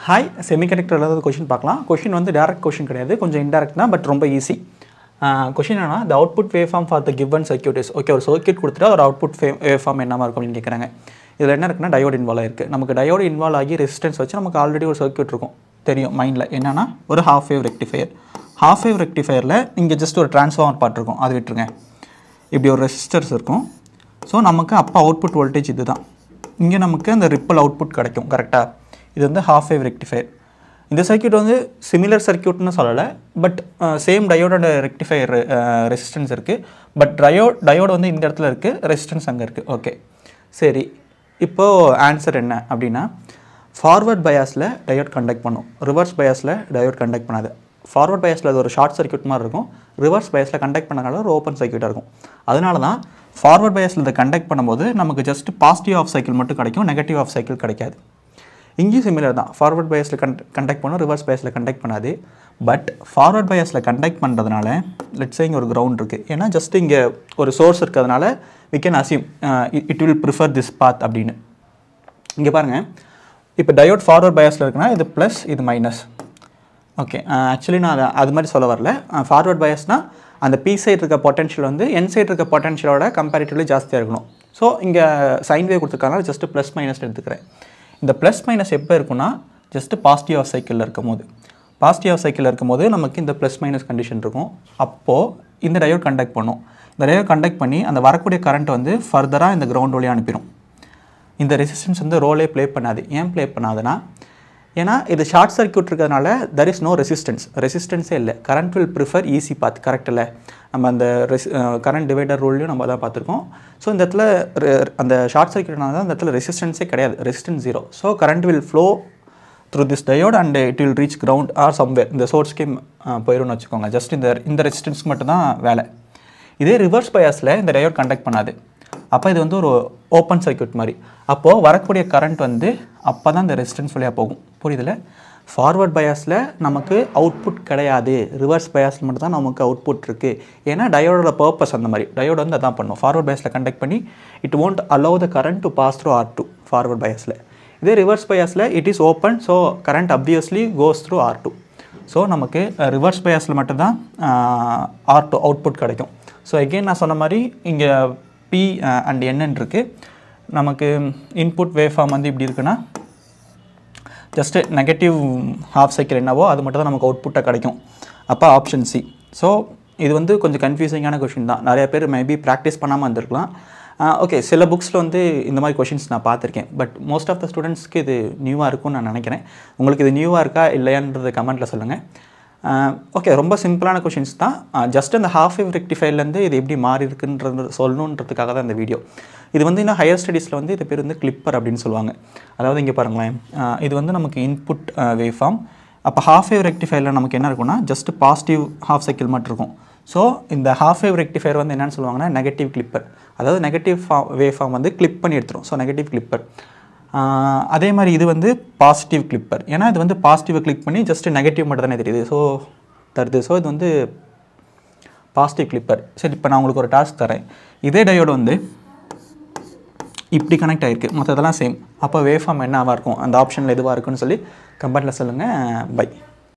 Hi semiconductor question பார்க்கலாம். Question வந்து direct question கிடையாது, கொஞ்சம் இன்டைரக்ட் தான், பட் ரொம்ப ஈஸி. क्वेश्चन என்னன்னா the output waveform for the given circuit is okay. ஒரு சர்க்யூட் கொடுத்துட்டா ஒரு அவுட்புட் waveform என்னமா இருக்கும் அப்படின்னு கேட்குறாங்க. இதில் என்ன இருக்குன்னா டயோடு இன்வால்வ் ஆகிருக்கு. நமக்கு டயோடு இன்வால்வ் ஆகி ரெசிஸ்டன்ஸ் வச்சு நமக்கு ஆல்ரெடி ஒரு சர்க்யூட் இருக்கும் தெரியும் மைண்டில். என்னன்னா ஒரு half wave rectifier. Half wave ரெக்டிஃபையரில் இங்கே ஜஸ்ட் ஒரு டிரான்ஸ்ஃபார்மர் பார்ட் இருக்கும், அது விட்டுருங்க. இப்படி ஒரு ரெசிஸ்டர்ஸ் இருக்கும். ஸோ நமக்கு அப்போ அவுட்புட் வோல்டேஜ் இது தான். இங்கே நமக்கு அந்த ரிப்பல் அவுட்புட் கிடைக்கும். கரெக்டாக இது வந்து ஹாஃப் வேவ் ரெக்டிஃபையர். இந்த சர்க்யூட் வந்து சிமிலர் சர்க்யூட்னு சொல்லலை, பட் சேம் டயோடோட ரெக்டிஃபையர் ரெசிஸ்டன்ஸ் இருக்குது. பட் டயோடு வந்து இந்த இடத்துல இருக்குது, ரெசிஸ்டன்ஸ் அங்கே இருக்குது. ஓகே சரி, இப்போது ஆன்சர் என்ன அப்படின்னா, ஃபார்வர்ட் பயாஸில் டயோட் கண்டக்ட் பண்ணும், ரிவர்ஸ் பயாஸில் டயோட் கண்டக்ட் பண்ணாது. ஃபார்வர்ட் பயாஸில் அது ஒரு ஷார்ட் சர்க்யூட் மாதிரி இருக்கும், ரிவர்ஸ் பயாஸில் கண்டக்ட் பண்ணனால ஒரு ஓப்பன் சர்க்யூட்டாக இருக்கும். அதனால தான் ஃபார்வர்ட் பயாஸில் இதை கண்டக்ட் பண்ணும்போது நமக்கு ஜஸ்ட் பாசிட்டிவ் ஆஃப் சைக்கிள் மட்டும் கிடைக்கும், நெகட்டிவ் ஆஃப் சைக்கிள் கிடைக்காது. இங்கேயும் சிமிலர் தான், ஃபார்வர்ட் பயாஸில் கண்டக்ட் பண்ணும், ரிவர்ஸ் பயாஸில் கண்டக்ட் பண்ணாது. பட் ஃபார்வர்ட் பயாஸில் கண்டக்ட் பண்ணுறதுனால லெட்ஸ் சே இங்கே ஒரு கிரவுண்ட் இருக்குது, ஏன்னா ஜஸ்ட் இங்கே ஒரு சோர்ஸ் இருக்கிறதுனால we can assume it will prefer this path அப்படின்னு. இங்கே பாருங்கள், இப்போ டயோட் ஃபார்வர்ட் பயாஸில் இருக்குன்னா இது ப்ளஸ் இது மைனஸ். ஓகே, ஆக்சுவலி நான் அது மாதிரி சொல்ல வரல. ஃபார்வர்ட் பயாஸ்னால் அந்த பி சைடு இருக்க பொட்டன்ஷியல் வந்து என் சைடு இருக்க பொட்டன்ஷியலோட கம்பேரிட்டிவ்லி ஜாஸ்தியாக இருக்கணும். ஸோ இங்கே சைன் வேவ் கொடுத்துருக்காங்க, ஜஸ்ட் ப்ளஸ் மைனஸ் எடுத்துக்கிறேன். இந்த ப்ளஸ் மைனஸ் எப்போ இருக்குன்னா ஜஸ்ட் பாசிட்டிவ் ஆஃப் சைக்கிளில் இருக்கும் போது, பாசிட்டிவ் ஆஃப் சைக்கிளில் இருக்கும்போது நமக்கு இந்த ப்ளஸ் மைனஸ் கண்டிஷன் இருக்கும். அப்போது இந்த டயோட் கண்டக்ட் பண்ணும். இந்த டயோட் கண்டக்ட் பண்ணி அந்த வரக்கூடிய கரண்ட் வந்து ஃபர்தராக இந்த கிரவுண்ட் வழியாக அனுப்பிடும். இந்த ரெசிஸ்டன்ஸ் வந்து ரோலே ப்ளே பண்ணாது. ஏன் ப்ளே பண்ணாதுன்னா, ஏன்னா இது ஷார்ட் சர்க்யூட் இருக்கிறதுனால தெர் இஸ் நோ ரெசிஸ்டன்ஸே இல்லை. Current will prefer easy path. Correct இல்லை? நம்ம அந்த கரண்ட் டிவைடர் ரூல்லையும் நம்ம தான் பார்த்துருக்கோம். ஸோ இந்த இடத்துல அந்த ஷார்ட் சர்க்யூட்னால தான் இந்த இடத்துல ரெசிஸ்டன்ஸே கிடையாது, resistance zero. So current will flow through this diode and it will reach ground R somewhere. இந்த சோர்ஸ்க்கே போயிடும்னு வச்சுக்கோங்க. ஜஸ்ட் இந்த ரெசிஸ்டன்ஸ்க்கு மட்டும் தான் வேலை. இதே ரிவர்ஸ் பயாஸில் இந்த டயோட் கண்டக்ட் பண்ணாது. அப்போ இது வந்து ஒரு ஓப்பன் சர்க்யூட் மாதிரி. அப்போது வரக்கூடிய கரண்ட் வந்து அப்போ தான் இந்த ரெசிஸ்டன்ஸ் வழியாக போகும். புரியுதில்ல? ஃபார்வர்ட் பயாஸில் நமக்கு அவுட்புட் கிடையாது, ரிவர்ஸ் பயாஸில் மட்டும் தான் நமக்கு அவுட்புட் இருக்குது. ஏன்னா டயோடோட பர்பஸ் அந்த மாதிரி. டயோடு வந்து அதான் பண்ணும், ஃபார்வர்ட் பயாஸில் கண்டக்ட் பண்ணி it won't allow the current to pass through R2 forward பயாஸில். இதே ரிவர்ஸ் பயாஸில் it is open, so current obviously goes through R2. So நமக்கு ரிவர்ஸ் பயாஸில் மட்டும்தான் R2 அவுட்புட் கிடைக்கும். ஸோ எகெயின் நான் சொன்ன மாதிரி இங்கே P அண்ட் N இருக்குது. நமக்கு இன்புட் வேவ் ஃபார்ம் வந்து இப்படி இருக்குன்னா ஜஸ்ட்டு நெகட்டிவ் ஹாஃப் சைக்கிள் என்னவோ அது மட்டும் தான் நமக்கு அவுட்புட்டாக கிடைக்கும். அப்போ ஆப்ஷன் சி. ஸோ இது வந்து கொஞ்சம் கன்ஃபியூசிங்கான கொஷின் தான். நிறைய பேர் மேபி ப்ராக்டிஸ் பண்ணாமல் இருந்திருக்கலாம். ஓகே, சில புக்ஸில் வந்து இந்த மாதிரி கொஷின்ஸ் நான் பார்த்துருக்கேன். பட் மோஸ்ட் ஆஃப் த ஸ்டூடெண்ட்ஸ்க்கு இது நியூவாக இருக்கும்னு நான் நினைக்கிறேன். உங்களுக்கு இது நியூவாக இருக்கா இல்லையான்றது கமெண்ட்டில் சொல்லுங்கள். ஓகே, ரொம்ப சிம்பிளான கொஷின்ஸ் தான். ஜஸ்ட் அந்த ஹாஃப் வேவ் ரெக்டிஃபையர்லேருந்து இது எப்படி மாறி இருக்குன்றது சொல்லணுன்றதுக்காக தான் இந்த வீடியோ. இது வந்து இன்னும் ஹையர் ஸ்டடீஸில் வந்து இது பேர் வந்து கிளிப்பர் அப்படின்னு சொல்லுவாங்க. அதாவது இங்கே பாருங்களேன், இது வந்து நமக்கு இன்புட் வேவ் ஃபார்ம். அப்போ ஹாஃப் வேவ் ரெக்டிஃபையரில் நமக்கு என்ன இருக்குன்னா ஜஸ்ட் பாசிட்டிவ் ஹாஃப் சைக்கிள் மட்டும் இருக்கும். ஸோ இந்த ஹாஃப் வேவ் ரெக்டிஃபையர் வந்து என்னென்னு சொல்லுவாங்கன்னா நெகட்டிவ் கிளிப்பர். அதாவது நெகட்டிவ் வேவ் ஃபார்ம் வந்து கிளிப் பண்ணி எடுத்துரும். So negative clipper. அதே மாதிரி இது வந்து பாசிட்டிவ் கிளிப்பர். ஏன்னா இது வந்து பாசிட்டிவை கிளிக் பண்ணி ஜஸ்ட் நெகட்டிவ் மட்டும் தானே தெரியுது, ஸோ தருது. ஸோ இது வந்து பாசிட்டிவ் கிளிப்பர். சரி, இப்போ நான் உங்களுக்கு ஒரு டாஸ்க் தரேன். இதே டயோடு வந்து இப்படி கனெக்ட் ஆகிருக்கு, மற்றதெல்லாம் சேம். அப்போ வேவ் ஃபார்ம் என்னவாக இருக்கும், அந்த ஆப்ஷனில் எதுவாக இருக்குன்னு சொல்லி கமெண்ட்டில் சொல்லுங்கள். பை.